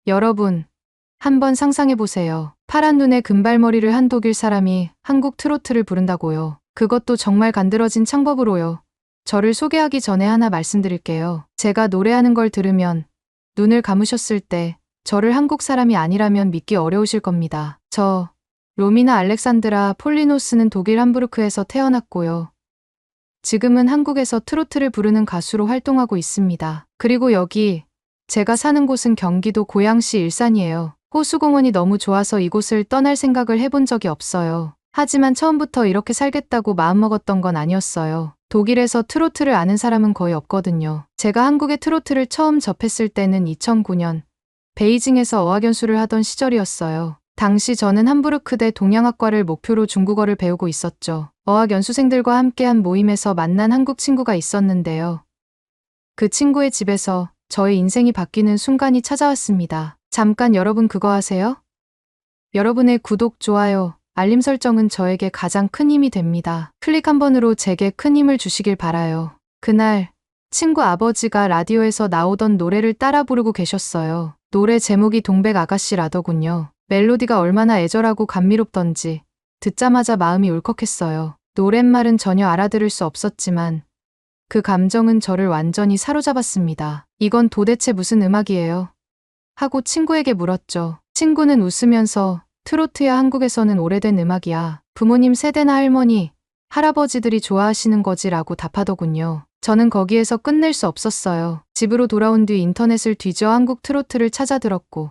여러분, 한번 상상해보세요. 파란 눈에 금발머리를 한 독일 사람이 한국 트로트를 부른다고요. 그것도 정말 간드러진 창법으로요. 저를 소개하기 전에 하나 말씀드릴게요. 제가 노래하는 걸 들으면 눈을 감으셨을 때 저를 한국 사람이 아니라면 믿기 어려우실 겁니다. 저 로미나 알렉산드라 폴리노스는 독일 함부르크에서 태어났고요. 지금은 한국에서 트로트를 부르는 가수로 활동하고 있습니다. 그리고 여기 제가 사는 곳은 경기도 고양시 일산이에요. 호수공원이 너무 좋아서 이곳을 떠날 생각을 해본 적이 없어요. 하지만 처음부터 이렇게 살겠다고 마음먹었던 건 아니었어요. 독일에서 트로트를 아는 사람은 거의 없거든요. 제가 한국의 트로트를 처음 접했을 때는 2009년 베이징에서 어학연수를 하던 시절이었어요. 당시 저는 함부르크대 동양학과를 목표로 중국어를 배우고 있었죠. 어학연수생들과 함께한 모임에서 만난 한국 친구가 있었는데요. 그 친구의 집에서 저의 인생이 바뀌는 순간이 찾아왔습니다. 잠깐 여러분 그거 아세요? 여러분의 구독, 좋아요, 알림 설정은 저에게 가장 큰 힘이 됩니다. 클릭 한 번으로 제게 큰 힘을 주시길 바라요. 그날 친구 아버지가 라디오에서 나오던 노래를 따라 부르고 계셨어요. 노래 제목이 동백 아가씨라더군요. 멜로디가 얼마나 애절하고 감미롭던지 듣자마자 마음이 울컥했어요. 노랫말은 전혀 알아들을 수 없었지만 그 감정은 저를 완전히 사로잡았습니다. 이건 도대체 무슨 음악이에요? 하고 친구에게 물었죠. 친구는 웃으면서 트로트야 한국에서는 오래된 음악이야. 부모님 세대나 할머니, 할아버지들이 좋아하시는 거지라고 답하더군요. 저는 거기에서 끝낼 수 없었어요. 집으로 돌아온 뒤 인터넷을 뒤져 한국 트로트를 찾아 들었고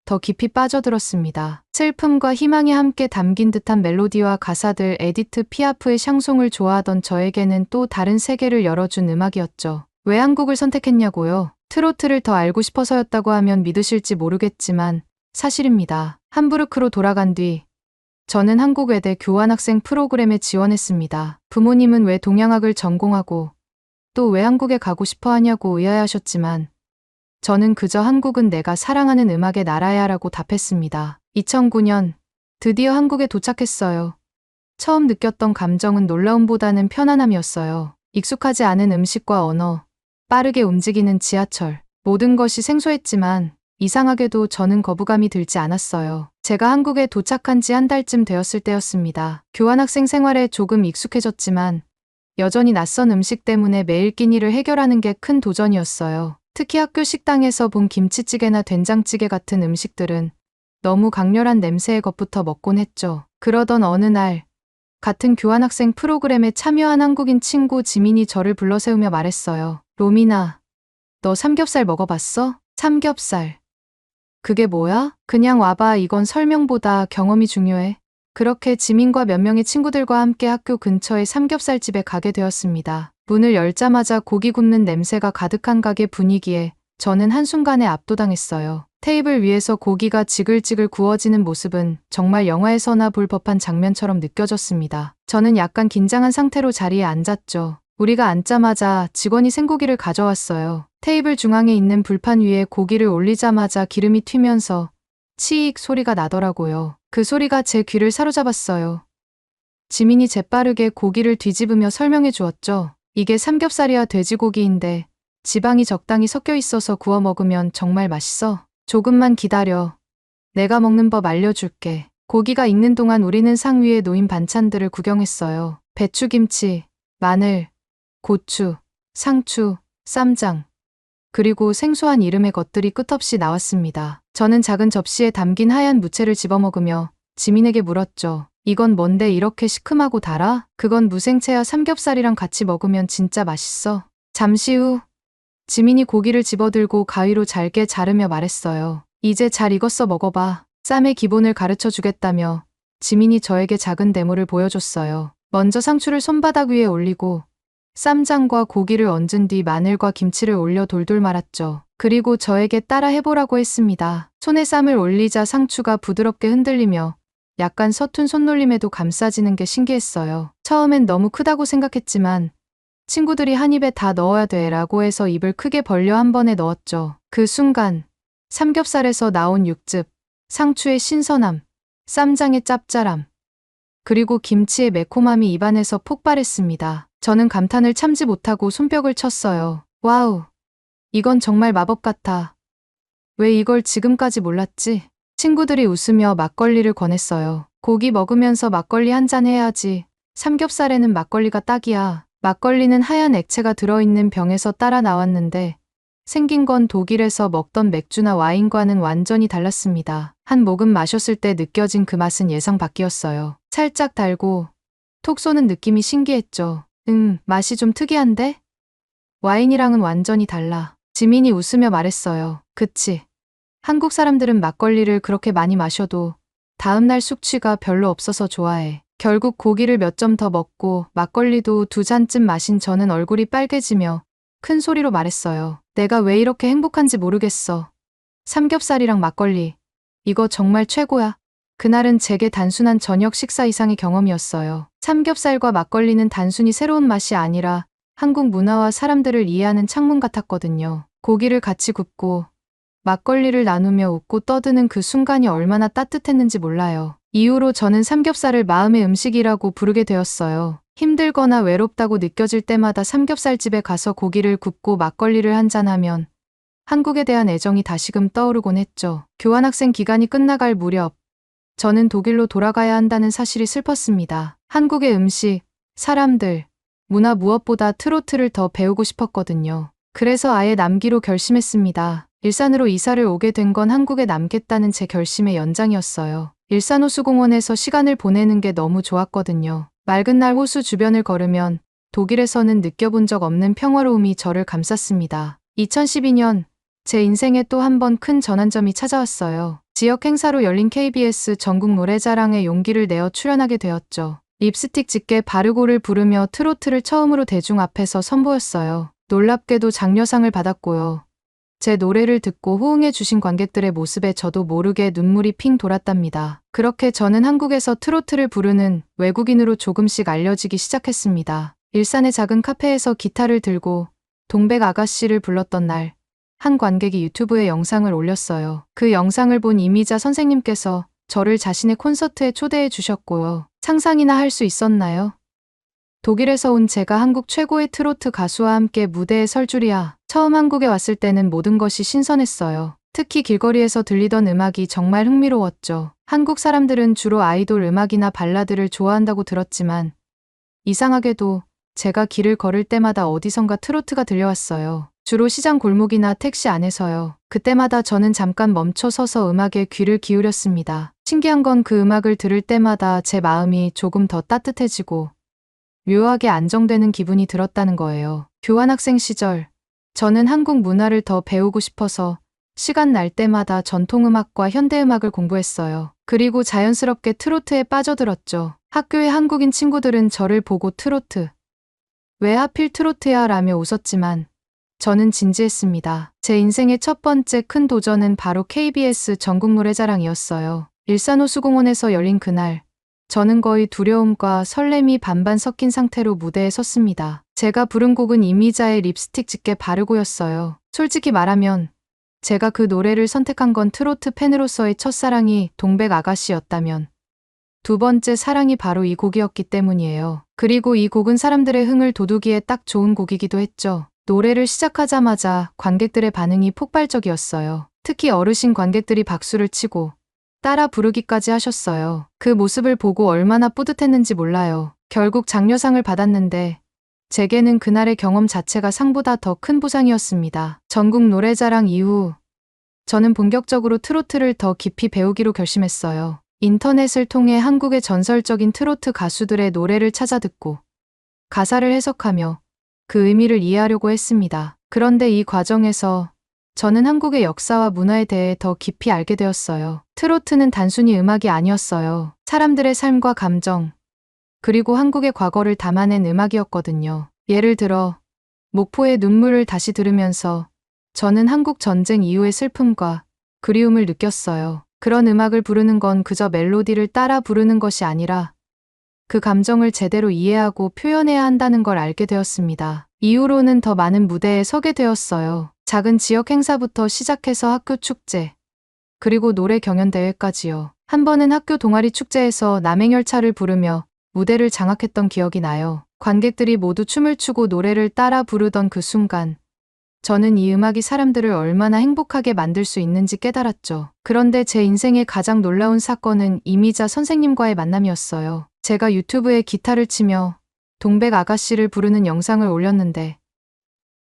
더 깊이 빠져들었습니다. 슬픔과 희망이 함께 담긴 듯한 멜로디와 가사들, 에디트 피아프의 샹송을 좋아하던 저에게는 또 다른 세계를 열어준 음악이었죠. 왜 한국을 선택했냐고요? 트로트를 더 알고 싶어서였다고 하면 믿으실지 모르겠지만 사실입니다. 함부르크로 돌아간 뒤 저는 한국외대 교환학생 프로그램에 지원했습니다. 부모님은 왜 동양학을 전공하고 또 왜 한국에 가고 싶어 하냐고 의아해하셨지만 저는 그저 한국은 내가 사랑하는 음악의 나라야 라고 답했습니다. 2009년 드디어 한국에 도착했어요. 처음 느꼈던 감정은 놀라움보다는 편안함이었어요. 익숙하지 않은 음식과 언어, 빠르게 움직이는 지하철, 모든 것이 생소했지만 이상하게도 저는 거부감이 들지 않았어요. 제가 한국에 도착한 지 한 달쯤 되었을 때였습니다. 교환학생 생활에 조금 익숙해졌지만 여전히 낯선 음식 때문에 매일 끼니를 해결하는 게 큰 도전이었어요. 특히 학교 식당에서 본 김치찌개나 된장찌개 같은 음식들은 너무 강렬한 냄새의 것부터 먹곤 했죠. 그러던 어느 날 같은 교환학생 프로그램에 참여한 한국인 친구 지민이 저를 불러세우며 말했어요. 로미나, 너 삼겹살 먹어봤어? 삼겹살. 그게 뭐야? 그냥 와봐. 이건 설명보다 경험이 중요해. 그렇게 지민과 몇 명의 친구들과 함께 학교 근처의 삼겹살집에 가게 되었습니다. 문을 열자마자 고기 굽는 냄새가 가득한 가게 분위기에 저는 한순간에 압도당했어요. 테이블 위에서 고기가 지글지글 구워지는 모습은 정말 영화에서나 볼 법한 장면처럼 느껴졌습니다. 저는 약간 긴장한 상태로 자리에 앉았죠. 우리가 앉자마자 직원이 생고기를 가져왔어요. 테이블 중앙에 있는 불판 위에 고기를 올리자마자 기름이 튀면서 치익 소리가 나더라고요. 그 소리가 제 귀를 사로잡았어요. 지민이 재빠르게 고기를 뒤집으며 설명해 주었죠. 이게 삼겹살이야. 돼지고기인데 지방이 적당히 섞여 있어서 구워 먹으면 정말 맛있어. 조금만 기다려. 내가 먹는 법 알려줄게. 고기가 익는 동안 우리는 상 위에 놓인 반찬들을 구경했어요. 배추김치, 마늘, 고추, 상추, 쌈장, 그리고 생소한 이름의 것들이 끝없이 나왔습니다. 저는 작은 접시에 담긴 하얀 무채를 집어먹으며 지민에게 물었죠. 이건 뭔데 이렇게 시큼하고 달아? 그건 무생채야. 삼겹살이랑 같이 먹으면 진짜 맛있어. 잠시 후 지민이 고기를 집어들고 가위로 잘게 자르며 말했어요. 이제 잘 익었어. 먹어봐. 쌈의 기본을 가르쳐 주겠다며 지민이 저에게 작은 데모를 보여줬어요. 먼저 상추를 손바닥 위에 올리고 쌈장과 고기를 얹은 뒤 마늘과 김치를 올려 돌돌 말았죠. 그리고 저에게 따라 해보라고 했습니다. 손에 쌈을 올리자 상추가 부드럽게 흔들리며 약간 서툰 손놀림에도 감싸지는 게 신기했어요. 처음엔 너무 크다고 생각했지만 친구들이 한 입에 다 넣어야 돼 라고 해서 입을 크게 벌려 한 번에 넣었죠. 그 순간 삼겹살에서 나온 육즙, 상추의 신선함, 쌈장의 짭짤함, 그리고 김치의 매콤함이 입안에서 폭발했습니다. 저는 감탄을 참지 못하고 손뼉을 쳤어요. 와우, 이건 정말 마법 같아. 왜 이걸 지금까지 몰랐지? 친구들이 웃으며 막걸리를 권했어요. 고기 먹으면서 막걸리 한 잔 해야지. 삼겹살에는 막걸리가 딱이야. 막걸리는 하얀 액체가 들어있는 병에서 따라 나왔는데 생긴 건 독일에서 먹던 맥주나 와인과는 완전히 달랐습니다. 한 모금 마셨을 때 느껴진 그 맛은 예상 밖이었어요. 살짝 달고 톡 쏘는 느낌이 신기했죠. 맛이 좀 특이한데? 와인이랑은 완전히 달라. 지민이 웃으며 말했어요. 그치. 한국 사람들은 막걸리를 그렇게 많이 마셔도 다음날 숙취가 별로 없어서 좋아해. 결국 고기를 몇 점 더 먹고 막걸리도 2잔쯤 마신 저는 얼굴이 빨개지며 큰 소리로 말했어요. 내가 왜 이렇게 행복한지 모르겠어. 삼겹살이랑 막걸리. 이거 정말 최고야. 그날은 제게 단순한 저녁 식사 이상의 경험이었어요. 삼겹살과 막걸리는 단순히 새로운 맛이 아니라 한국 문화와 사람들을 이해하는 창문 같았거든요. 고기를 같이 굽고 막걸리를 나누며 웃고 떠드는 그 순간이 얼마나 따뜻했는지 몰라요. 이후로 저는 삼겹살을 마음의 음식이라고 부르게 되었어요. 힘들거나 외롭다고 느껴질 때마다 삼겹살집에 가서 고기를 굽고 막걸리를 한잔하면 한국에 대한 애정이 다시금 떠오르곤 했죠. 교환학생 기간이 끝나갈 무렵 저는 독일로 돌아가야 한다는 사실이 슬펐습니다. 한국의 음식, 사람들, 문화 무엇보다 트로트를 더 배우고 싶었거든요. 그래서 아예 남기로 결심했습니다. 일산으로 이사를 오게 된 건 한국에 남겠다는 제 결심의 연장이었어요. 일산 호수공원에서 시간을 보내는 게 너무 좋았거든요. 맑은 날 호수 주변을 걸으면 독일에서는 느껴본 적 없는 평화로움이 저를 감쌌습니다. 2012년 제 인생에 또 한 번 큰 전환점이 찾아왔어요. 지역 행사로 열린 KBS 전국 노래자랑에 용기를 내어 출연하게 되었죠. 립스틱 짙게 바르고를 부르며 트로트를 처음으로 대중 앞에서 선보였어요. 놀랍게도 장려상을 받았고요. 제 노래를 듣고 호응해 주신 관객들의 모습에 저도 모르게 눈물이 핑 돌았답니다. 그렇게 저는 한국에서 트로트를 부르는 외국인으로 조금씩 알려지기 시작했습니다. 일산의 작은 카페에서 기타를 들고 동백 아가씨를 불렀던 날, 한 관객이 유튜브에 영상을 올렸어요. 그 영상을 본 이미자 선생님께서 저를 자신의 콘서트에 초대해 주셨고요. 상상이나 할 수 있었나요? 독일에서 온 제가 한국 최고의 트로트 가수와 함께 무대에 설 줄이야. 처음 한국에 왔을 때는 모든 것이 신선했어요. 특히 길거리에서 들리던 음악이 정말 흥미로웠죠. 한국 사람들은 주로 아이돌 음악이나 발라드를 좋아한다고 들었지만 이상하게도 제가 길을 걸을 때마다 어디선가 트로트가 들려왔어요. 주로 시장 골목이나 택시 안에서요. 그때마다 저는 잠깐 멈춰 서서 음악에 귀를 기울였습니다. 신기한 건 그 음악을 들을 때마다 제 마음이 조금 더 따뜻해지고 묘하게 안정되는 기분이 들었다는 거예요. 교환학생 시절, 저는 한국 문화를 더 배우고 싶어서 시간 날 때마다 전통음악과 현대음악을 공부했어요. 그리고 자연스럽게 트로트에 빠져들었죠. 학교의 한국인 친구들은 저를 보고 트로트, 왜 하필 트로트야 라며 웃었지만 저는 진지했습니다. 제 인생의 첫 번째 큰 도전은 바로 KBS 전국 노래자랑이었어요. 일산호수공원에서 열린 그날, 저는 거의 두려움과 설렘이 반반 섞인 상태로 무대에 섰습니다. 제가 부른 곡은 이미자의 립스틱 짙게 바르고였어요. 솔직히 말하면 제가 그 노래를 선택한 건 트로트 팬으로서의 첫사랑이 동백 아가씨였다면 두 번째 사랑이 바로 이 곡이었기 때문이에요. 그리고 이 곡은 사람들의 흥을 돋우기에 딱 좋은 곡이기도 했죠. 노래를 시작하자마자 관객들의 반응이 폭발적이었어요. 특히 어르신 관객들이 박수를 치고 따라 부르기까지 하셨어요. 그 모습을 보고 얼마나 뿌듯했는지 몰라요. 결국 장려상을 받았는데 제게는 그날의 경험 자체가 상보다 더 큰 보상이었습니다. 전국 노래자랑 이후 저는 본격적으로 트로트를 더 깊이 배우기로 결심했어요. 인터넷을 통해 한국의 전설적인 트로트 가수들의 노래를 찾아 듣고 가사를 해석하며 그 의미를 이해하려고 했습니다. 그런데 이 과정에서 저는 한국의 역사와 문화에 대해 더 깊이 알게 되었어요. 트로트는 단순히 음악이 아니었어요. 사람들의 삶과 감정, 그리고 한국의 과거를 담아낸 음악이었거든요. 예를 들어 목포의 눈물을 다시 들으면서 저는 한국 전쟁 이후의 슬픔과 그리움을 느꼈어요. 그런 음악을 부르는 건 그저 멜로디를 따라 부르는 것이 아니라 그 감정을 제대로 이해하고 표현해야 한다는 걸 알게 되었습니다. 이후로는 더 많은 무대에 서게 되었어요. 작은 지역 행사부터 시작해서 학교 축제, 그리고 노래 경연대회까지요. 한 번은 학교 동아리 축제에서 남행열차를 부르며 무대를 장악했던 기억이 나요. 관객들이 모두 춤을 추고 노래를 따라 부르던 그 순간 저는 이 음악이 사람들을 얼마나 행복하게 만들 수 있는지 깨달았죠. 그런데 제 인생의 가장 놀라운 사건은 이미자 선생님과의 만남이었어요. 제가 유튜브에 기타를 치며 동백 아가씨를 부르는 영상을 올렸는데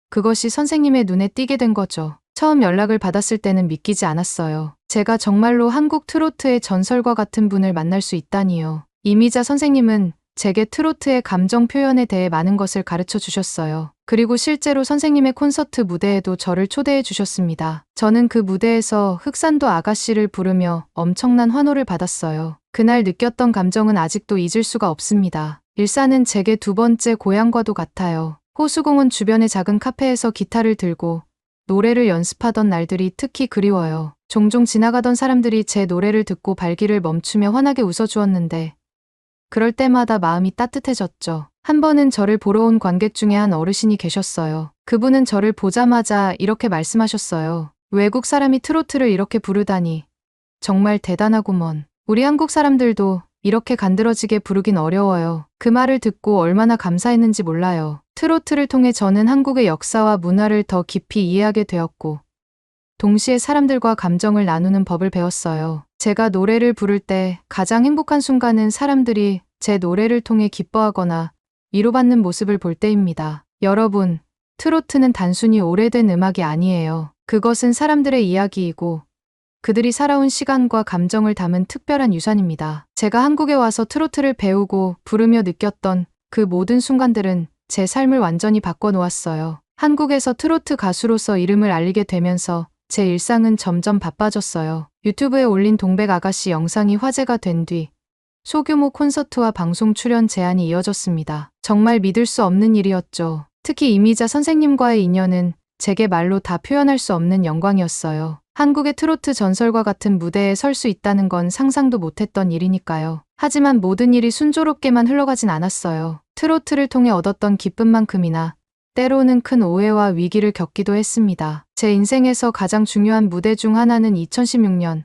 그것이 선생님의 눈에 띄게 된 거죠. 처음 연락을 받았을 때는 믿기지 않았어요. 제가 정말로 한국 트로트의 전설과 같은 분을 만날 수 있다니요. 이미자 선생님은 제게 트로트의 감정 표현에 대해 많은 것을 가르쳐 주셨어요. 그리고 실제로 선생님의 콘서트 무대에도 저를 초대해 주셨습니다. 저는 그 무대에서 흑산도 아가씨를 부르며 엄청난 환호를 받았어요. 그날 느꼈던 감정은 아직도 잊을 수가 없습니다. 일산은 제게 두 번째 고향과도 같아요. 호수공원 주변의 작은 카페에서 기타를 들고 노래를 연습하던 날들이 특히 그리워요. 종종 지나가던 사람들이 제 노래를 듣고 발길을 멈추며 환하게 웃어주었는데 그럴 때마다 마음이 따뜻해졌죠. 한 번은 저를 보러 온 관객 중에 한 어르신이 계셨어요. 그분은 저를 보자마자 이렇게 말씀하셨어요. 외국 사람이 트로트를 이렇게 부르다니 정말 대단하구먼. 우리 한국 사람들도 이렇게 간드러지게 부르긴 어려워요. 그 말을 듣고 얼마나 감사했는지 몰라요. 트로트를 통해 저는 한국의 역사와 문화를 더 깊이 이해하게 되었고 동시에 사람들과 감정을 나누는 법을 배웠어요. 제가 노래를 부를 때 가장 행복한 순간은 사람들이 제 노래를 통해 기뻐하거나 위로받는 모습을 볼 때입니다. 여러분, 트로트는 단순히 오래된 음악이 아니에요. 그것은 사람들의 이야기이고 그들이 살아온 시간과 감정을 담은 특별한 유산입니다. 제가 한국에 와서 트로트를 배우고 부르며 느꼈던 그 모든 순간들은 제 삶을 완전히 바꿔놓았어요. 한국에서 트로트 가수로서 이름을 알리게 되면서 제 일상은 점점 바빠졌어요. 유튜브에 올린 동백 아가씨 영상이 화제가 된 뒤 소규모 콘서트와 방송 출연 제안이 이어졌습니다. 정말 믿을 수 없는 일이었죠. 특히 이미자 선생님과의 인연은 제게 말로 다 표현할 수 없는 영광이었어요. 한국의 트로트 전설과 같은 무대에 설 수 있다는 건 상상도 못했던 일이니까요. 하지만 모든 일이 순조롭게만 흘러가진 않았어요. 트로트를 통해 얻었던 기쁨만큼이나 때로는 큰 오해와 위기를 겪기도 했습니다. 제 인생에서 가장 중요한 무대 중 하나는 2016년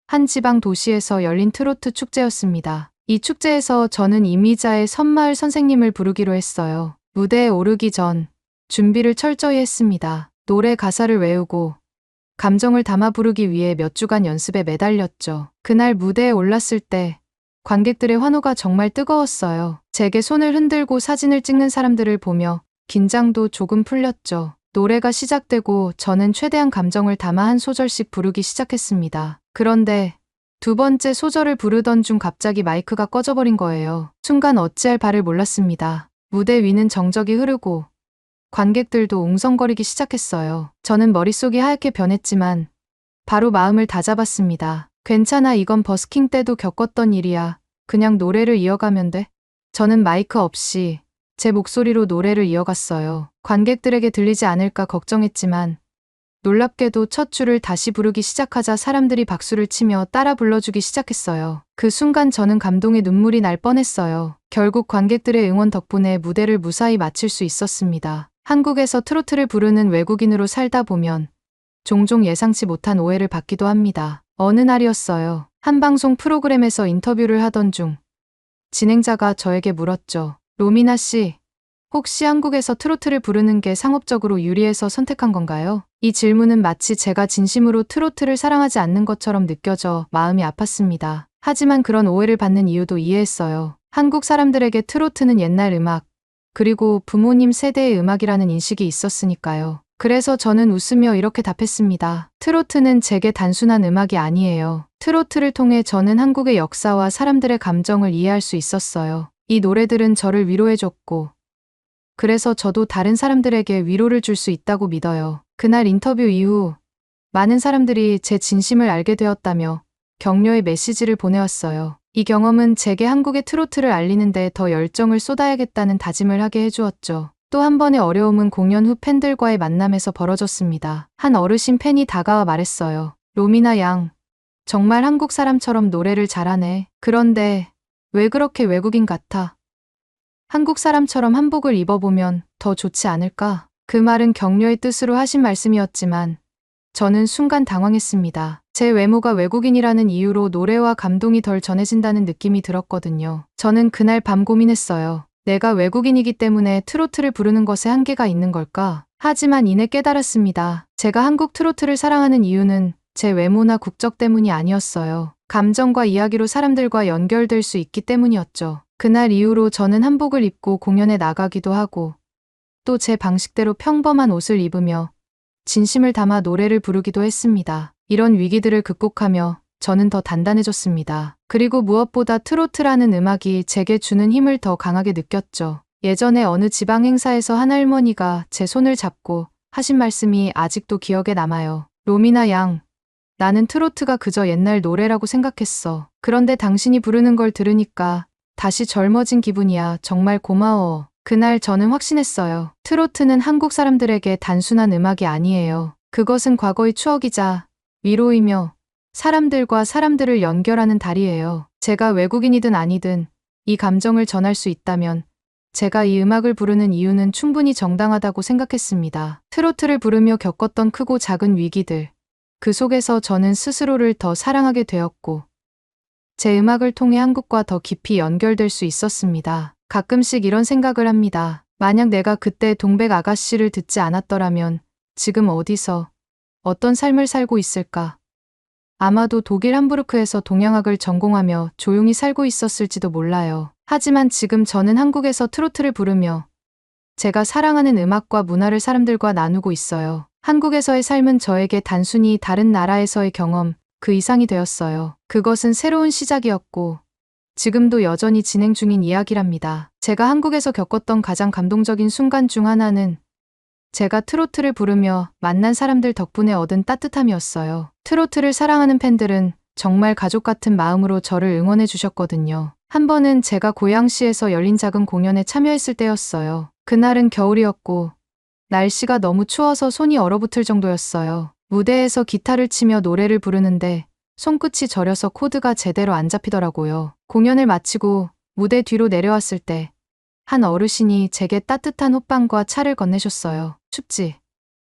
한 지방 도시에서 열린 트로트 축제였습니다. 이 축제에서 저는 이미자의 섬마을 선생님을 부르기로 했어요. 무대에 오르기 전 준비를 철저히 했습니다. 노래 가사를 외우고 감정을 담아 부르기 위해 몇 주간 연습에 매달렸죠. 그날 무대에 올랐을 때 관객들의 환호가 정말 뜨거웠어요. 제게 손을 흔들고 사진을 찍는 사람들을 보며 긴장도 조금 풀렸죠. 노래가 시작되고 저는 최대한 감정을 담아 한 소절씩 부르기 시작했습니다. 그런데 두 번째 소절을 부르던 중 갑자기 마이크가 꺼져버린 거예요. 순간 어찌할 바를 몰랐습니다. 무대 위는 정적이 흐르고 관객들도 웅성거리기 시작했어요. 저는 머릿속이 하얗게 변했지만 바로 마음을 다잡았습니다. 괜찮아, 이건 버스킹 때도 겪었던 일이야. 그냥 노래를 이어가면 돼. 저는 마이크 없이 제 목소리로 노래를 이어갔어요. 관객들에게 들리지 않을까 걱정했지만 놀랍게도 첫 줄을 다시 부르기 시작하자 사람들이 박수를 치며 따라 불러주기 시작했어요. 그 순간 저는 감동의 눈물이 날 뻔했어요. 결국 관객들의 응원 덕분에 무대를 무사히 마칠 수 있었습니다. 한국에서 트로트를 부르는 외국인으로 살다 보면 종종 예상치 못한 오해를 받기도 합니다. 어느 날이었어요. 한 방송 프로그램에서 인터뷰를 하던 중 진행자가 저에게 물었죠. 로미나 씨, 혹시 한국에서 트로트를 부르는 게 상업적으로 유리해서 선택한 건가요? 이 질문은 마치 제가 진심으로 트로트를 사랑하지 않는 것처럼 느껴져 마음이 아팠습니다. 하지만 그런 오해를 받는 이유도 이해했어요. 한국 사람들에게 트로트는 옛날 음악, 그리고 부모님 세대의 음악이라는 인식이 있었으니까요. 그래서 저는 웃으며 이렇게 답했습니다. 트로트는 제게 단순한 음악이 아니에요. 트로트를 통해 저는 한국의 역사와 사람들의 감정을 이해할 수 있었어요. 이 노래들은 저를 위로해줬고 그래서 저도 다른 사람들에게 위로를 줄 수 있다고 믿어요. 그날 인터뷰 이후 많은 사람들이 제 진심을 알게 되었다며 격려의 메시지를 보내왔어요. 이 경험은 제게 한국의 트로트를 알리는 데 더 열정을 쏟아야겠다는 다짐을 하게 해주었죠. 또 한 번의 어려움은 공연 후 팬들과의 만남에서 벌어졌습니다. 한 어르신 팬이 다가와 말했어요. 로미나 양, 정말 한국 사람처럼 노래를 잘하네. 그런데 왜 그렇게 외국인 같아? 한국 사람처럼 한복을 입어보면 더 좋지 않을까? 그 말은 격려의 뜻으로 하신 말씀이었지만 저는 순간 당황했습니다. 제 외모가 외국인이라는 이유로 노래와 감동이 덜 전해진다는 느낌이 들었거든요. 저는 그날 밤 고민했어요. 내가 외국인이기 때문에 트로트를 부르는 것에 한계가 있는 걸까? 하지만 이내 깨달았습니다. 제가 한국 트로트를 사랑하는 이유는 제 외모나 국적 때문이 아니었어요. 감정과 이야기로 사람들과 연결될 수 있기 때문이었죠. 그날 이후로 저는 한복을 입고 공연에 나가기도 하고 또 제 방식대로 평범한 옷을 입으며 진심을 담아 노래를 부르기도 했습니다. 이런 위기들을 극복하며 저는 더 단단해졌습니다. 그리고 무엇보다 트로트라는 음악이 제게 주는 힘을 더 강하게 느꼈죠. 예전에 어느 지방 행사에서 한 할머니가 제 손을 잡고 하신 말씀이 아직도 기억에 남아요. 로미나 양, 나는 트로트가 그저 옛날 노래라고 생각했어. 그런데 당신이 부르는 걸 들으니까 다시 젊어진 기분이야. 정말 고마워. 그날 저는 확신했어요. 트로트는 한국 사람들에게 단순한 음악이 아니에요. 그것은 과거의 추억이자 위로이며 사람들과 사람들을 연결하는 다리예요. 제가 외국인이든 아니든 이 감정을 전할 수 있다면 제가 이 음악을 부르는 이유는 충분히 정당하다고 생각했습니다. 트로트를 부르며 겪었던 크고 작은 위기들, 그 속에서 저는 스스로를 더 사랑하게 되었고 제 음악을 통해 한국과 더 깊이 연결될 수 있었습니다. 가끔씩 이런 생각을 합니다. 만약 내가 그때 동백 아가씨를 듣지 않았더라면 지금 어디서 어떤 삶을 살고 있을까? 아마도 독일 함부르크에서 동양악을 전공하며 조용히 살고 있었을지도 몰라요. 하지만 지금 저는 한국에서 트로트를 부르며 제가 사랑하는 음악과 문화를 사람들과 나누고 있어요. 한국에서의 삶은 저에게 단순히 다른 나라에서의 경험, 그 이상이 되었어요. 그것은 새로운 시작이었고 지금도 여전히 진행 중인 이야기랍니다. 제가 한국에서 겪었던 가장 감동적인 순간 중 하나는 제가 트로트를 부르며 만난 사람들 덕분에 얻은 따뜻함이었어요. 트로트를 사랑하는 팬들은 정말 가족 같은 마음으로 저를 응원해 주셨거든요. 한 번은 제가 고양시에서 열린 작은 공연에 참여했을 때였어요. 그날은 겨울이었고 날씨가 너무 추워서 손이 얼어붙을 정도였어요. 무대에서 기타를 치며 노래를 부르는데 손끝이 저려서 코드가 제대로 안 잡히더라고요. 공연을 마치고 무대 뒤로 내려왔을 때 한 어르신이 제게 따뜻한 호빵과 차를 건네셨어요. 춥지?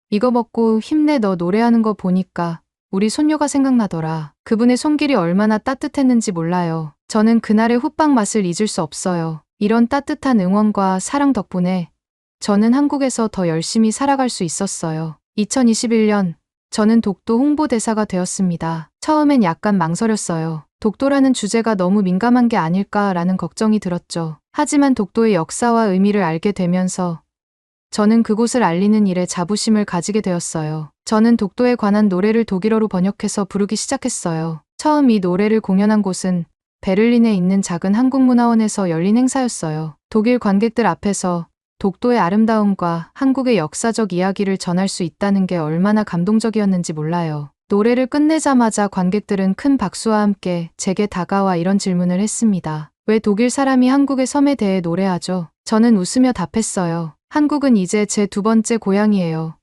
이거 먹고 힘내. 너 노래하는 거 보니까 우리 손녀가 생각나더라. 그분의 손길이 얼마나 따뜻했는지 몰라요. 저는 그날의 호빵 맛을 잊을 수 없어요. 이런 따뜻한 응원과 사랑 덕분에 저는 한국에서 더 열심히 살아갈 수 있었어요. 2021년 저는 독도 홍보대사가 되었습니다. 처음엔 약간 망설였어요. 독도라는 주제가 너무 민감한 게 아닐까라는 걱정이 들었죠. 하지만 독도의 역사와 의미를 알게 되면서 저는 그곳을 알리는 일에 자부심을 가지게 되었어요. 저는 독도에 관한 노래를 독일어로 번역해서 부르기 시작했어요. 처음 이 노래를 공연한 곳은 베를린에 있는 작은 한국문화원에서 열린 행사였어요. 독일 관객들 앞에서 독도의 아름다움과 한국의 역사적 이야기를 전할 수 있다는 게 얼마나 감동적이었는지 몰라요. 노래를 끝내자마자 관객들은 큰 박수와 함께 제게 다가와 이런 질문을 했습니다. 왜 독일 사람이 한국의 섬에 대해 노래하죠? 저는 웃으며 답했어요. 한국은 이제 제 두 번째 고향이에요.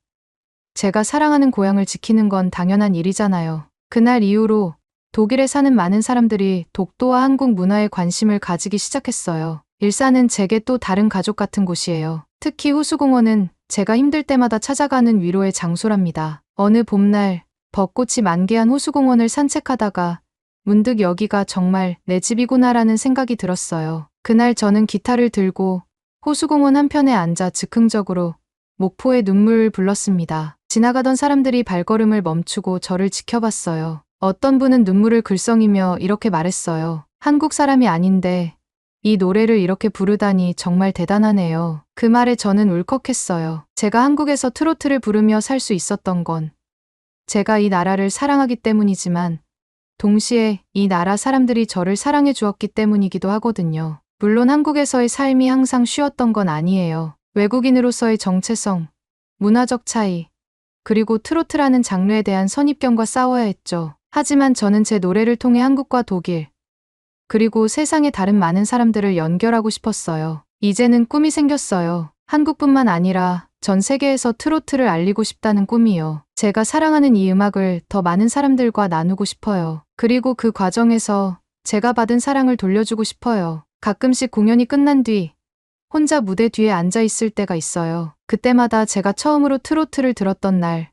제가 사랑하는 고향을 지키는 건 당연한 일이잖아요. 그날 이후로 독일에 사는 많은 사람들이 독도와 한국 문화에 관심을 가지기 시작했어요. 일산은 제게 또 다른 가족 같은 곳이에요. 특히 호수공원은 제가 힘들 때마다 찾아가는 위로의 장소랍니다. 어느 봄날 벚꽃이 만개한 호수공원을 산책하다가 문득 여기가 정말 내 집이구나라는 생각이 들었어요. 그날 저는 기타를 들고 호수공원 한편에 앉아 즉흥적으로 목포의 눈물을 불렀습니다. 지나가던 사람들이 발걸음을 멈추고 저를 지켜봤어요. 어떤 분은 눈물을 글썽이며 이렇게 말했어요. 한국 사람이 아닌데 이 노래를 이렇게 부르다니 정말 대단하네요. 그 말에 저는 울컥했어요. 제가 한국에서 트로트를 부르며 살 수 있었던 건 제가 이 나라를 사랑하기 때문이지만 동시에 이 나라 사람들이 저를 사랑해 주었기 때문이기도 하거든요. 물론 한국에서의 삶이 항상 쉬웠던 건 아니에요. 외국인으로서의 정체성, 문화적 차이, 그리고 트로트라는 장르에 대한 선입견과 싸워야 했죠. 하지만 저는 제 노래를 통해 한국과 독일, 그리고 세상의 다른 많은 사람들을 연결하고 싶었어요. 이제는 꿈이 생겼어요. 한국뿐만 아니라 전 세계에서 트로트를 알리고 싶다는 꿈이요. 제가 사랑하는 이 음악을 더 많은 사람들과 나누고 싶어요. 그리고 그 과정에서 제가 받은 사랑을 돌려주고 싶어요. 가끔씩 공연이 끝난 뒤 혼자 무대 뒤에 앉아 있을 때가 있어요. 그때마다 제가 처음으로 트로트를 들었던 날,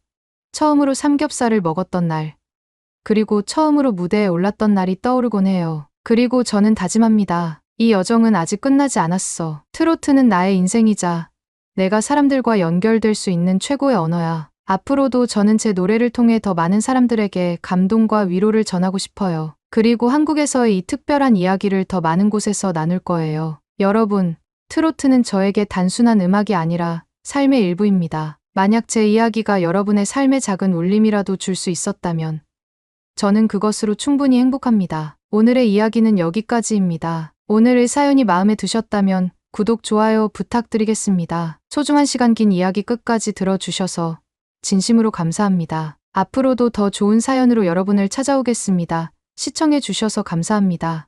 처음으로 삼겹살을 먹었던 날, 그리고 처음으로 무대에 올랐던 날이 떠오르곤 해요. 그리고 저는 다짐합니다. 이 여정은 아직 끝나지 않았어. 트로트는 나의 인생이자 내가 사람들과 연결될 수 있는 최고의 언어야. 앞으로도 저는 제 노래를 통해 더 많은 사람들에게 감동과 위로를 전하고 싶어요. 그리고 한국에서의 이 특별한 이야기를 더 많은 곳에서 나눌 거예요. 여러분, 트로트는 저에게 단순한 음악이 아니라 삶의 일부입니다. 만약 제 이야기가 여러분의 삶에 작은 울림이라도 줄 수 있었다면 저는 그것으로 충분히 행복합니다. 오늘의 이야기는 여기까지입니다. 오늘의 사연이 마음에 드셨다면 구독, 좋아요 부탁드리겠습니다. 소중한 시간 긴 이야기 끝까지 들어주셔서 진심으로 감사합니다. 앞으로도 더 좋은 사연으로 여러분을 찾아오겠습니다. 시청해 주셔서 감사합니다.